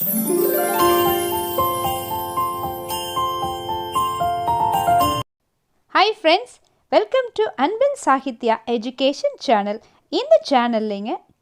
Hi friends, welcome to Anbil Sahitya Education Channel. In the channel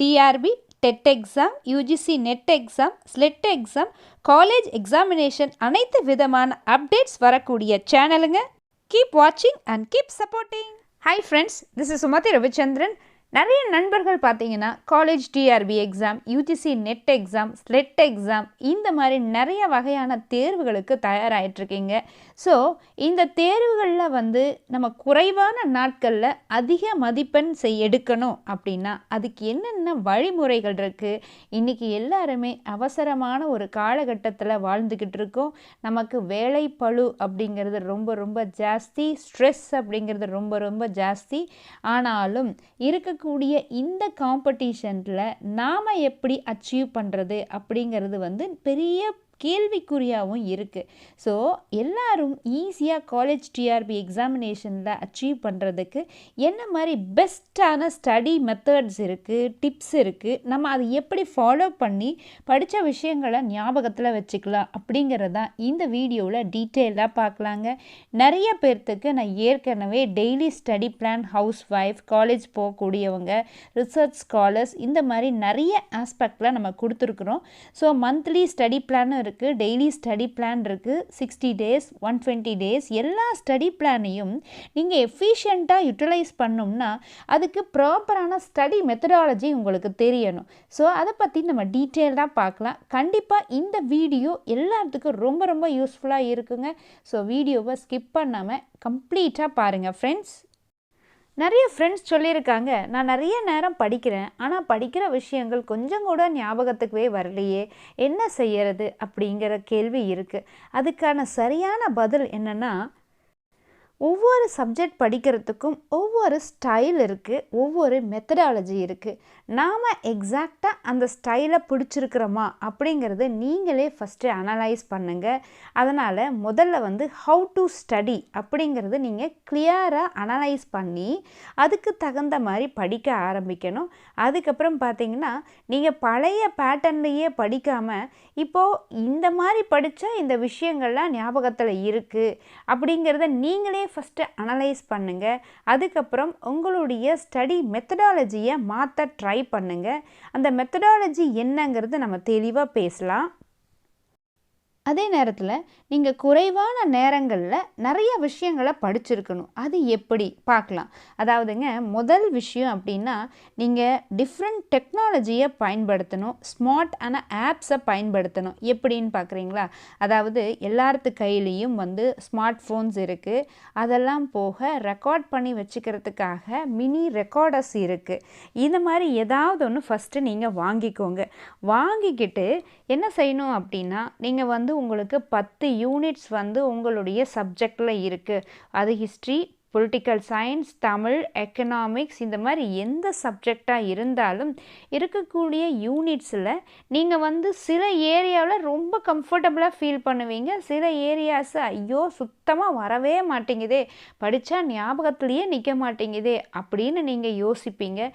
TRB, TET exam, UGC NET exam, SLET exam, college examination அனைத்து விதமான updates வரக்கூடிய சேனலுங்க. Keep watching and keep supporting. Hi friends, this is Sumathi Ravichandran. நிறைய நண்பர்கள் பார்த்தீங்கன்னா college TRP exam, UGC net exam, SLET exam இந்த மாதிரி நிறைய வகையான தேர்வுகளுக்கு தயாராகிட்ருக்கீங்க. ஸோ இந்த தேர்வுகளில் நம்ம குறைவான நாட்களில் அதிக மதிப்பெண் எடுக்கணும் அப்படின்னா அதுக்கு என்னென்ன வழிமுறைகள் இருக்குது? இன்றைக்கி எல்லாருமே அவசரமான ஒரு காலகட்டத்தில் வாழ்ந்துக்கிட்டு இருக்கோம். நமக்கு வேலை பளு அப்படிங்கிறது ரொம்ப ரொம்ப ஜாஸ்தி, ஸ்ட்ரெஸ் அப்படிங்கிறது ரொம்ப ரொம்ப ஜாஸ்தி. ஆனாலும் இருக்கக்கூடிய இந்த காம்படிஷனில் நாம் எப்படி அச்சீவ் பண்ணுறது அப்படிங்கிறது பெரிய கேள்விக்குறியாகவும் இருக்குது. ஸோ எல்லாரும் ஈஸியாக காலேஜ் டிஆர்பி எக்ஸாமினேஷனில் அச்சீவ் பண்ணுறதுக்கு என்ன மாதிரி பெஸ்ட்டான ஸ்டடி மெத்தட்ஸ் இருக்குது, டிப்ஸ் இருக்குது, நம்ம அதை எப்படி ஃபாலோ பண்ணி படித்த விஷயங்களை ஞாபகத்தில் வச்சுக்கலாம் அப்படிங்கிறதான் இந்த வீடியோவில் டீட்டெயிலாக பார்க்கலாங்க. நிறைய பேர்த்துக்கு நான் ஏற்கனவே daily study plan, housewife, college போகக்கூடியவங்க, ரிசர்ச் ஸ்காலர்ஸ் இந்த மாதிரி நிறைய ஆஸ்பெக்டில் நம்ம கொடுத்துருக்குறோம். ஸோ மந்த்லி ஸ்டடி பிளானும் இருக்குது, டெய்லி ஸ்டடி பிளான் இருக்குது, 60 days, 120 days எல்லா ஸ்டடி பிளானையும் நீங்கள் எஃபிஷியண்ட்டாக யூட்டிலைஸ் பண்ணோம்னா அதுக்கு ப்ராப்பரான ஸ்டடி மெத்தடாலஜி உங்களுக்கு தெரியணும். ஸோ அதை பற்றி நம்ம டீட்டெயில்டாக பார்க்கலாம். கண்டிப்பாக இந்த வீடியோ எல்லாத்துக்கும் ரொம்ப ரொம்ப யூஸ்ஃபுல்லாக இருக்குங்க. ஸோ வீடியோவை ஸ்கிப் பண்ணாமல் கம்ப்ளீட்டாக பாருங்கள் ஃப்ரெண்ட்ஸ். நிறைய ஃப்ரெண்ட்ஸ் சொல்லியிருக்காங்க, நான் நிறைய நேரம் படிக்கிறேன், ஆனால் படிக்கிற விஷயங்கள் கொஞ்சம் கூட ஞாபகத்துக்கே வரலையே, என்ன செய்யறது அப்படிங்கிற கேள்வி இருக்குது. அதுக்கான சரியான பதில் என்னென்னா, ஒவ்வொரு சப்ஜெக்ட் படிக்கிறதுக்கும் ஒவ்வொரு ஸ்டைல் இருக்குது, ஒவ்வொரு மெத்தடாலஜி இருக்குது. நாம் எக்ஸாக்டாக அந்த ஸ்டைலை பிடிச்சிருக்கிறோமா அப்படிங்கிறத நீங்களே ஃபஸ்ட்டு அனலைஸ் பண்ணுங்கள். அதனால் முதல்ல ஹவு டு ஸ்டடி அப்படிங்கிறது நீங்கள் கிளியராக அனலைஸ் பண்ணி அதுக்கு தகுந்த மாதிரி படிக்க ஆரம்பிக்கணும். அதுக்கப்புறம் பார்த்தீங்கன்னா நீங்கள் பழைய பேட்டர்ன்லேயே படிக்காமல் இப்போது இந்த மாதிரி படித்தா இந்த விஷயங்கள்லாம் ஞாபகத்தில் இருக்குது அப்படிங்கிறத நீங்களே ஃபஸ்ட்டு அனலைஸ் பண்ணுங்கள். அதுக்கப்புறம் உங்களுடைய ஸ்டடி மெத்தடாலஜியை மாற்ற ட்ரை பண்ணுங்கள். அந்த மெத்தடாலஜி என்னங்கிறது நம்ம தெளிவாக பேசலாம். அதே நேரத்தில் நீங்கள் குறைவான நேரங்களில் நிறைய விஷயங்களை படிச்சிருக்கணும். அது எப்படி பார்க்கலாம். அதாவதுங்க, முதல் விஷயம் அப்படின்னா நீங்கள் டிஃப்ரெண்ட் டெக்னாலஜியை பயன்படுத்தணும், ஸ்மார்ட்டான ஆப்ஸை பயன்படுத்தணும். எப்படின்னு பார்க்குறீங்களா? அதாவது எல்லாத்து கையிலையும் ஸ்மார்ட் ஃபோன்ஸ் இருக்குது. அதெல்லாம் போக ரெக்கார்ட் பண்ணி வச்சுக்கிறதுக்காக மினி ரெக்கார்டர்ஸ் இருக்குது. இந்த மாதிரி ஏதாவது ஒன்று ஃபஸ்ட்டு நீங்கள் வாங்கிக்கோங்க. வாங்கிக்கிட்டு என்ன செய்யணும் அப்படின்னா, நீங்கள் உங்களுக்கு 10 யூனிட்ஸ் உங்களுடைய சப்ஜெக்டில் இருக்குது. அது history, political science, Tamil, economics இந்த மாதிரி எந்த சப்ஜெக்டாக இருந்தாலும் இருக்கக்கூடிய யூனிட்ஸில் நீங்கள் சில ஏரியாவில் ரொம்ப கம்ஃபர்டபுளாக ஃபீல் பண்ணுவீங்க. சில ஏரியாஸு ஐயோ சுத்தமாக வரவே மாட்டேங்குதே, படித்தா ஞாபகத்துலேயே நிற்க மாட்டேங்குதே அப்படின்னு நீங்கள் யோசிப்பீங்க.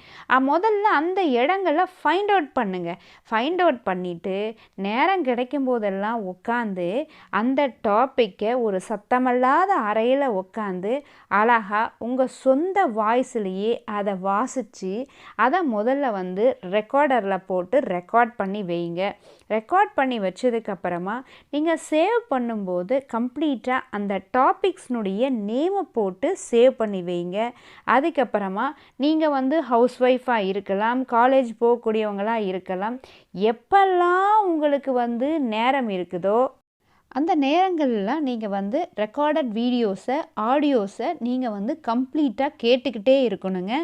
முதல்ல அந்த இடங்களை ஃபைண்ட் அவுட் பண்ணுங்கள். ஃபைண்ட் அவுட் பண்ணிவிட்டு நேரம் கிடைக்கும் போதெல்லாம் உட்காந்து அந்த டாப்பிக்கை ஒரு சத்தமில்லாத அறையில் உட்காந்து அழகா உங்கள் சொந்த வாய்ஸ்லேயே அதை வாசித்து அதை முதல்ல ரெக்கார்டரில் போட்டு ரெக்கார்ட் பண்ணி வைங்க. ரெக்கார்ட் பண்ணி வச்சதுக்கப்புறமா நீங்கள் சேவ் பண்ணும்போது கம்ப்ளீட்டாக அந்த டாபிக்ஸ்னுடைய நேமை போட்டு சேவ் பண்ணி வைங்க. அதுக்கப்புறமா நீங்கள் ஹவுஸ் ஒய்ஃபாக இருக்கலாம், காலேஜ் போகக்கூடியவங்களாக இருக்கலாம். எப்பெல்லாம் உங்களுக்கு நேரம் இருக்குதோ அந்த நேரங்கள்லாம் நீங்கள் ரெக்கார்டட் வீடியோஸை, ஆடியோஸை நீங்கள் கம்ப்ளீட்டாக கேட்டுக்கிட்டே இருக்கணுங்க.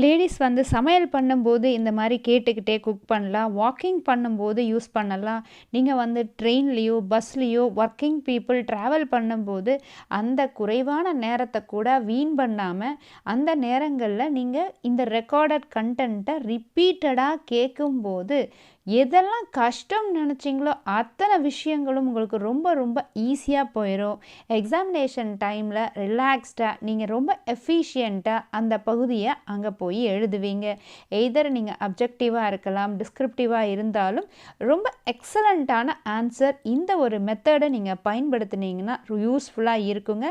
லேடிஸ் சமையல் பண்ணும்போது இந்த மாதிரி கேட்டுக்கிட்டே குக் பண்ணலாம். வாக்கிங் பண்ணும்போது யூஸ் பண்ணலாம். நீங்கள் ட்ரெயின்லேயோ பஸ்லேயோ ஒர்க்கிங் பீப்புள் ட்ராவல் பண்ணும்போது அந்த குறைவான நேரத்தை கூட வீண் பண்ணாமல் அந்த நேரங்களில் நீங்கள் இந்த ரெக்கார்டட் கண்டென்ட்டை ரிப்பீட்டடாக கேட்கும்போது எதெல்லாம் கஷ்டம் நினச்சிங்களோ அத்தனை விஷயங்களும் உங்களுக்கு ரொம்ப ரொம்ப ஈஸியாக போயிடும். எக்ஸாமினேஷன் டைமில் ரிலாக்ஸ்டாக நீங்கள் ரொம்ப எஃபிஷியண்ட்டாக அந்த பகுதியை அங்கே போய் எழுதுவீங்க. எய்தர் நீங்கள் அப்ஜெக்டிவாக இருக்கலாம், டிஸ்கிரிப்டிவாக இருந்தாலும் ரொம்ப எக்ஸலண்ட்டான ஆன்சர் இந்த ஒரு மெத்தடை நீங்கள் பயன்படுத்தினீங்கன்னா யூஸ்ஃபுல்லாக இருக்குங்க.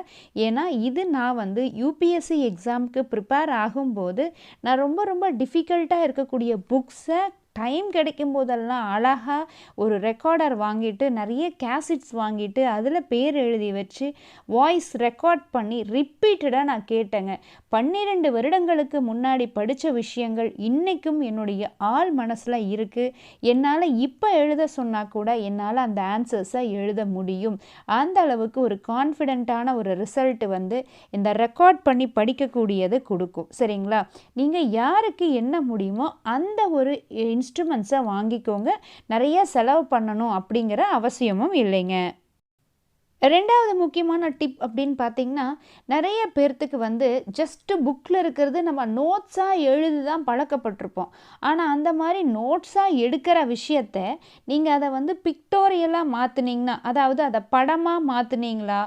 ஏன்னா இது நான் வந்து யூபிஎஸ்சி எக்ஸாமுக்கு ப்ரிப்பேர் ஆகும்போது நான் ரொம்ப ரொம்ப டிஃபிகல்ட்டாக இருக்கக்கூடிய புக்ஸை டைம் கிடைக்கும் போதெல்லாம் அழகாக ஒரு ரெக்கார்டர் வாங்கிட்டு நிறைய கேசட்ஸ் வாங்கிட்டு அதில் பேர் எழுதி வச்சு வாய்ஸ் ரெக்கார்ட் பண்ணி ரிப்பீட்டடாக நான் கேட்டேங்க. 12 வருடங்களுக்கு முன்னாடி படித்த விஷயங்கள் இன்றைக்கும் என்னுடைய ஆள் மனசில் இருக்குது. என்னால் இப்போ எழுத சொன்னால் கூட என்னால் அந்த ஆன்சர்ஸை எழுத முடியும். அந்த அளவுக்கு ஒரு கான்ஃபிடென்ட்டான ஒரு ரிசல்ட் வந்து இந்த ரெக்கார்ட் பண்ணி படிக்கக்கூடியது கொடுக்கும். சரிங்களா? நீங்கள் யாருக்கு என்ன முடியுமோ அந்த ஒரு இன்ஸ்ட்ருமெண்ட்ஸை வாங்கிக்கோங்க. நிறைய செலவு பண்ணணும் அப்படிங்கிற அவசியமும் இல்லைங்க. ரெண்டாவது முக்கியமான டிப் அப்படின்னு பார்த்தீங்கன்னா, நிறைய பேர்த்துக்கு வந்து ஜஸ்ட்டு புக்கில் இருக்கிறது நம்ம நோட்ஸாக எழுதி தான் பழக்கப்பட்டிருப்போம். ஆனால் அந்த மாதிரி நோட்ஸாக எடுக்கிற விஷயத்த நீங்கள் அதை வந்து பிக்டோரியலாக மாற்றினீங்கன்னா, அதாவது அதை படமாக மாற்றினீங்களா,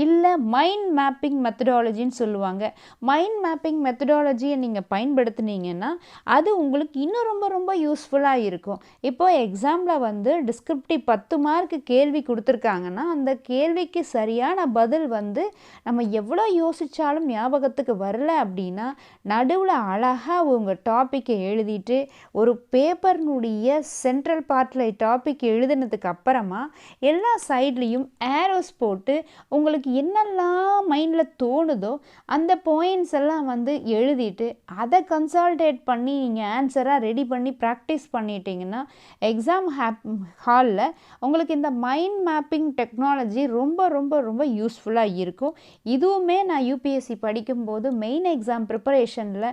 இல்லை மைண்ட் மேப்பிங் மெத்தடாலஜின்னு சொல்லுவாங்க. மைண்ட் மேப்பிங் மெத்தடாலஜியை நீங்கள் பயன்படுத்தினீங்கன்னா அது உங்களுக்கு இன்னும் ரொம்ப ரொம்ப யூஸ்ஃபுல்லாக இருக்கும். இப்போது எக்ஸாமில் வந்து டிஸ்கிரிப்டிவ் 10 மார்க்கு கேள்வி கொடுத்துருக்காங்கன்னா அந்த கேள்வி சரியான பதில் வந்து நம்ம எவ்வளோ யோசித்தாலும் ஞாபகத்துக்கு வரல அப்படின்னா நடுவில் அழகாக உங்கள் டாப்பிக்கை எழுதிட்டு ஒரு பேப்பர்னுடைய சென்ட்ரல் பார்ட்டில் டாபிக் எழுதினதுக்கு அப்புறமா எல்லா சைட்லேயும் ஏரோஸ் போட்டு உங்களுக்கு என்னெல்லாம் மைண்டில் தோணுதோ அந்த பாயிண்ட்ஸ் எல்லாம் வந்து எழுதிட்டு அதை கன்சால்டேட் பண்ணி நீங்கள் ஆன்சராக ரெடி பண்ணி ப்ராக்டிஸ் பண்ணிட்டீங்கன்னா எக்ஸாம் ஹாலில் உங்களுக்கு இந்த மைண்ட் மேப்பிங் டெக்னாலஜி ரொம்ப ரொம்ப ரொம்ப யூஸ்ஃபுல்லாக இருக்கும். இதுவுமே நான் யூபிஎஸ்சி படிக்கும்போது மெயின் எக்ஸாம் ப்ரிப்பரேஷனில்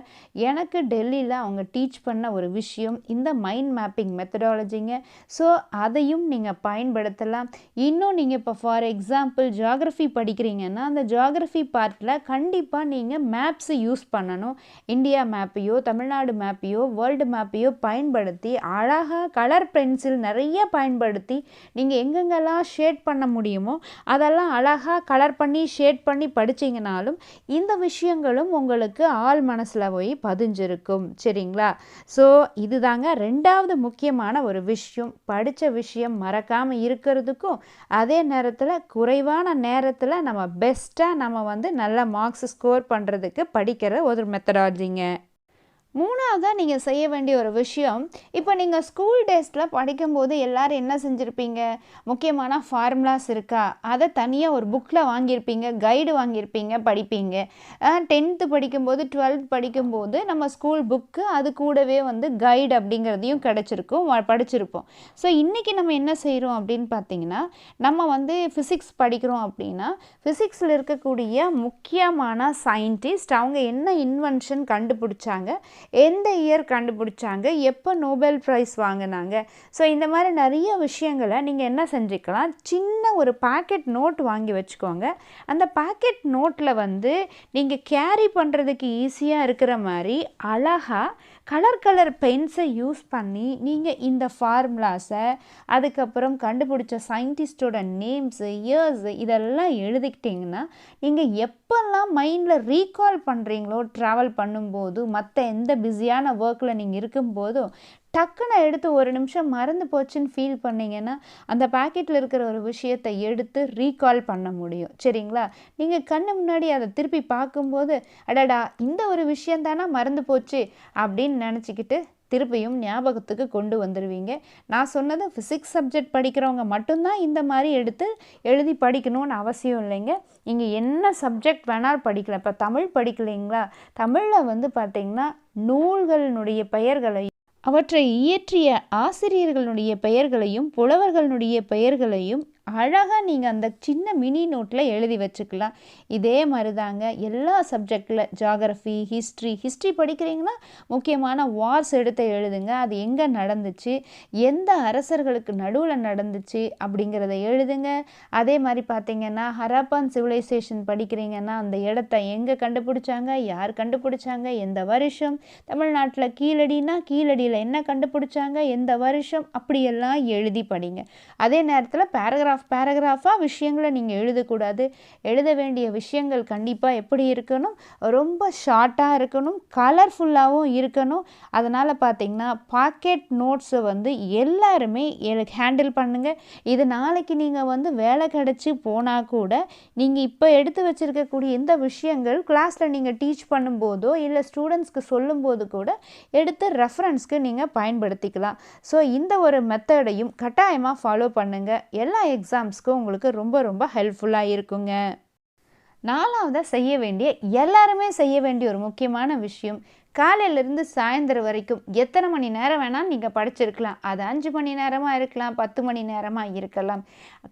எனக்கு டெல்லியில் அவங்க டீச் பண்ண ஒரு விஷயம் இந்த மைண்ட் மேப்பிங் மெத்தடாலஜிங்க. ஸோ அதையும் நீங்கள் பயன்படுத்தலாம். இன்னும் நீங்கள் இப்போ ஃபார் எக்ஸாம்பிள் ஜியாகிரஃபி படிக்கிறீங்கன்னா அந்த ஜியாகிரஃபி பார்ட்டில் கண்டிப்பாக நீங்கள் மேப்ஸு யூஸ் பண்ணணும். இந்தியா மேப்பையோ தமிழ்நாடு மேப்பையோ வேர்ல்டு மேப்பையோ பயன்படுத்தி அழகாக கலர் பென்சில் நிறைய பயன்படுத்தி நீங்கள் எங்கெங்கெல்லாம் ஷேட் பண்ண முடியுமோ அதெல்லாம் அழகாக கலர் பண்ணி ஷேட் பண்ணி படிச்சிங்கனாலும் இந்த விஷயங்களும் உங்களுக்கு ஆள் மனசில் போய் பதிஞ்சிருக்கும். சரிங்களா? ஸோ இதுதாங்க ரெண்டாவது முக்கியமான ஒரு விஷயம். படித்த விஷயம் மறக்காமல் இருக்கிறதுக்கும் அதே நேரத்தில் குறைவான நேரத்தில் நம்ம பெஸ்ட்டாக நம்ம வந்து நல்ல மார்க்ஸ் ஸ்கோர் பண்ணுறதுக்கு படிக்கிற ஒரு மெத்தடாலஜிங்க. மூணாவதாக நீங்கள் செய்ய வேண்டிய ஒரு விஷயம், இப்போ நீங்கள் ஸ்கூல் டேஸில் படிக்கும்போது எல்லோரும் என்ன செஞ்சுருப்பீங்க, முக்கியமான ஃபார்முலாஸ் இருக்கா அதை தனியாக ஒரு புக்கில் வாங்கியிருப்பீங்க, கைடு வாங்கியிருப்பீங்க, படிப்பீங்க. 10th படிக்கும்போது 12th படிக்கும்போது நம்ம ஸ்கூல் புக்கு அது கூடவே வந்து கைடு அப்படிங்கிறதையும் படிச்சிருப்போம். ஸோ இன்றைக்கி நம்ம என்ன செய்கிறோம் அப்படின்னு பார்த்தீங்கன்னா, நம்ம வந்து ஃபிசிக்ஸ் படிக்கிறோம் அப்படின்னா ஃபிசிக்ஸில் இருக்கக்கூடிய முக்கியமான சயின்டிஸ்ட் அவங்க என்ன இன்வென்ஷன் கண்டுபிடிச்சாங்க, எந்த இயர் கண்டுபிடிச்சாங்க, எப்போ நோபல் ப்ரைஸ் வாங்கினாங்க. ஸோ இந்த மாதிரி நிறைய விஷயங்களை நீங்கள் என்ன செஞ்சுக்கலாம், சின்ன ஒரு பாக்கெட் நோட் வாங்கி வச்சுக்கோங்க. அந்த பாக்கெட் நோட்டில் வந்து நீங்கள் கேரி பண்ணுறதுக்கு ஈஸியாக இருக்கிற மாதிரி அழகாக கலர் பென்ஸை யூஸ் பண்ணி நீங்கள் இந்த ஃபார்முலாஸை அதுக்கப்புறம் கண்டுபிடிச்ச சயின்டிஸ்டோட நேம்ஸு இயர்ஸு இதெல்லாம் எழுதிக்கிட்டிங்கன்னா நீங்கள் எப்போல்லாம் மைண்டில் ரீகால் பண்ணுறீங்களோ ட்ராவல் பண்ணும்போது மற்ற எந்த பிஸியான ஒர்க்கில் நீங்கள் இருக்கும்போதும் டக்குன்னு எடுத்து ஒரு நிமிஷம் மறந்து போச்சுன்னு ஃபீல் பண்ணிங்கன்னா அந்த பேக்கெட்டில் இருக்கிற ஒரு விஷயத்தை எடுத்து ரீகால் பண்ண முடியும். சரிங்களா? நீங்கள் கண்ணு முன்னாடி அதை திருப்பி பார்க்கும்போது அடடா இந்த ஒரு விஷயந்தானா மறந்து போச்சு அப்படின்னு நினச்சிக்கிட்டு திருப்பியும் ஞாபகத்துக்கு கொண்டு வந்துடுவீங்க. நான் சொன்னது ஃபிசிக்ஸ் சப்ஜெக்ட் படிக்கிறவங்க மட்டும்தான் இந்த மாதிரி எடுத்து எழுதி படிக்கணும்னு அவசியம் இல்லைங்க. நீங்கள் என்ன சப்ஜெக்ட் வேணாலும் படிக்கலாம். இப்போ தமிழ் படிக்கலைங்களா, தமிழில் வந்து பார்த்திங்கன்னா நூல்களினுடைய பெயர்களை அவற்றை இயற்றிய ஆசிரியர்களுடைய பெயர்களையும் புலவர்களுடைய பெயர்களையும் அழகாக நீங்கள் அந்த சின்ன மினி நோட்டில் எழுதி வச்சுக்கலாம். இதே மாதிரி தாங்க எல்லா சப்ஜெக்டில் ஜியாகிரஃபி, ஹிஸ்ட்ரி படிக்கிறீங்கன்னா முக்கியமான வார்ஸ் எடுத்து எழுதுங்க. அது எங்கே நடந்துச்சு, எந்த அரசர்களுக்கு நடுவில் நடந்துச்சு அப்படிங்கிறத எழுதுங்க. அதே மாதிரி பார்த்தீங்கன்னா ஹராப்பான் சிவிலைசேஷன் படிக்கிறீங்கன்னா அந்த இடத்த எங்கே கண்டுபிடிச்சாங்க, யார் கண்டுபிடிச்சாங்க, எந்த வருஷம், தமிழ்நாட்டில் கீழடினா கீழடியில் என்ன கண்டுபிடிச்சாங்க, எந்த வருஷம், அப்படியெல்லாம் எழுதி படிங்க. அதே நேரத்தில் பேராகிராஃபாக விஷயங்களை நீங்கள் எழுதக்கூடாது. எழுத வேண்டிய விஷயங்கள் கண்டிப்பாக எப்படி இருக்கணும், ரொம்ப ஷார்ட்டாக இருக்கணும், கலர்ஃபுல்லாகவும் இருக்கணும். அதனால் பார்த்தீங்கன்னா பாக்கெட் நோட்ஸை வந்து எல்லாருமே ஹேண்டில் பண்ணுங்கள். இது நாளைக்கு நீங்கள் வந்து வேலை கிடச்சி போனால் கூட நீங்கள் இப்போ எடுத்து வச்சுருக்கக்கூடிய இந்த விஷயங்கள் கிளாஸில் நீங்கள் டீச் பண்ணும்போதோ இல்லை ஸ்டூடெண்ட்ஸ்க்கு சொல்லும்போது கூட எடுத்து ரெஃபரன்ஸ்க்கு நீங்கள் பயன்படுத்திக்கலாம். ஸோ இந்த ஒரு மெத்தடையும் கட்டாயமாக ஃபாலோ பண்ணுங்கள். எல்லா எக்ஸாம்ஸ்க்கும் உங்களுக்கு ரொம்ப ரொம்ப ஹெல்ப்ஃபுல்லாக இருக்குங்க. 4வது எல்லாருமே செய்ய வேண்டிய ஒரு முக்கியமான விஷயம், காலையிலேருந்து சாயந்தரம் வரைக்கும் எத்தனை மணி நேரம் வேணால் நீங்கள் படிச்சிருக்கலாம். அது 5 மணி நேரமாக இருக்கலாம், 10 மணி நேரமாக இருக்கலாம்.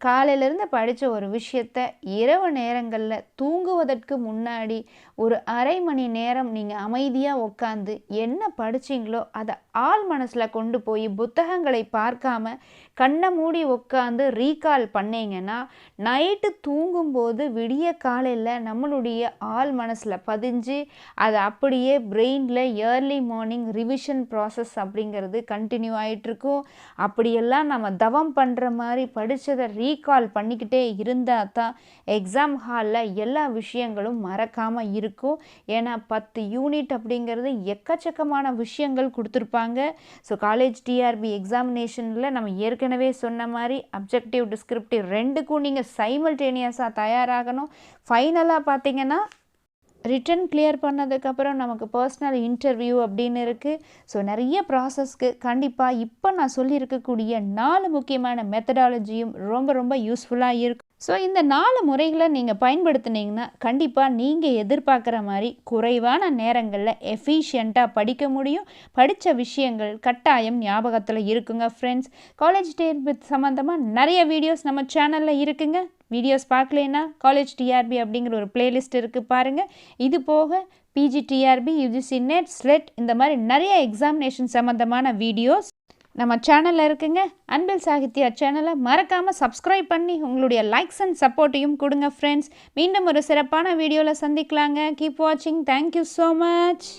காலையிலேருந்து படித்த ஒரு விஷயத்தை இரவு நேரங்களில் தூங்குவதற்கு முன்னாடி ஒரு அரை மணி நேரம் நீங்கள் அமைதியாக உட்காந்து என்ன படிச்சிங்களோ அதை ஆள் மனசில் கொண்டு போய் புத்தகங்களை பார்க்காம கண்ணை மூடி உட்காந்து ரீகால் பண்ணிங்கன்னா நைட்டு தூங்கும்போது விடிய காலையில் நம்மளுடைய ஆள் மனசில் பதிஞ்சு அதை அப்படியே பிரெயினில் இயர்லி மார்னிங் ரிவிஷன் ப்ராசஸ் அப்படிங்கிறது கண்டினியூ ஆகிட்டுருக்கும். அப்படியெல்லாம் நம்ம தவம் பண்ணுற மாதிரி படித்ததை ரீகால் பண்ணிக்கிட்டே இருந்தால் தான் எக்ஸாம் ஹாலில் எல்லா விஷயங்களும் மறக்காமல் இருக்கும். ஏன்னா 10 யூனிட் அப்படிங்கிறது எக்கச்சக்கமான விஷயங்கள் கொடுத்துருப்பாங்க. ஸோ காலேஜ் டிஆர்பி எக்ஸாமினேஷனில் நம்ம ஏற்கனவே சொன்ன மாதிரி அப்ஜெக்டிவ் டிஸ்கிரிப்டிவ் ரெண்டுக்கும் நீங்கள் சைமல்டேனியஸாக தயாராகணும். ஃபைனலாக பார்த்தீங்கன்னா ரிட்டன் கிளியர் பண்ணதுக்கப்புறம் நமக்கு பர்சனல் இன்டர்வியூ அப்படின்னு இருக்குது. ஸோ நிறைய ப்ராசஸ்க்கு கண்டிப்பாக இப்போ நான் சொல்லியிருக்கக்கூடிய 4 முக்கியமான மெத்தடாலஜியும் ரொம்ப ரொம்ப யூஸ்ஃபுல்லாக இருக்கும். ஸோ இந்த 4 முறைகளை நீங்கள் பயன்படுத்தினீங்கன்னா கண்டிப்பாக நீங்கள் எதிர்பார்க்குற மாதிரி குறைவான நேரங்களில் எஃபிஷியண்ட்டாக படிக்க முடியும். படித்த விஷயங்கள் கட்டாயம் ஞாபகத்தில் இருக்குங்க. ஃப்ரெண்ட்ஸ், காலேஜ் டிஆர்பி சம்மந்தமாக நிறைய வீடியோஸ் நம்ம சேனலில் இருக்குங்க. வீடியோஸ் பார்க்கலன்னா காலேஜ் டிஆர்பி அப்படிங்கிற ஒரு பிளேலிஸ்ட் இருக்குது, பாருங்கள். இது போக PG TRB, UGC NET, SLET இந்த மாதிரி நிறைய எக்ஸாமினேஷன் சம்மந்தமான வீடியோஸ் நம்ம சேனலில் இருக்குங்க. அன்பில் சாகித்யா சேனலை மறக்காமல் சப்ஸ்கிரைப் பண்ணி உங்களுடைய லைக்ஸ் அண்ட் சப்போர்ட்டையும் கொடுங்க ஃப்ரெண்ட்ஸ். மீண்டும் ஒரு சிறப்பான வீடியோவில் சந்திக்கலாங்க. கீப் வாட்சிங். Thank you so much.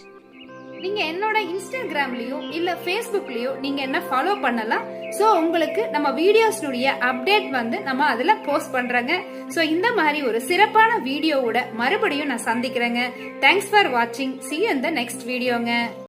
நீங்கள் என்னோட இன்ஸ்டாகிராம்லேயோ இல்லை ஃபேஸ்புக்லேயோ நீங்கள் என்ன ஃபாலோ பண்ணலாம். ஸோ உங்களுக்கு நம்ம வீடியோஸ்னுடைய அப்டேட் வந்து நம்ம அதில் போஸ்ட் பண்ணுறேங்க. ஸோ இந்த மாதிரி ஒரு சிறப்பான வீடியோவோட மறுபடியும் நான் சந்திக்கிறேங்க. தேங்க்ஸ் ஃபார் வாட்சிங். See you in the next வீடியோங்க.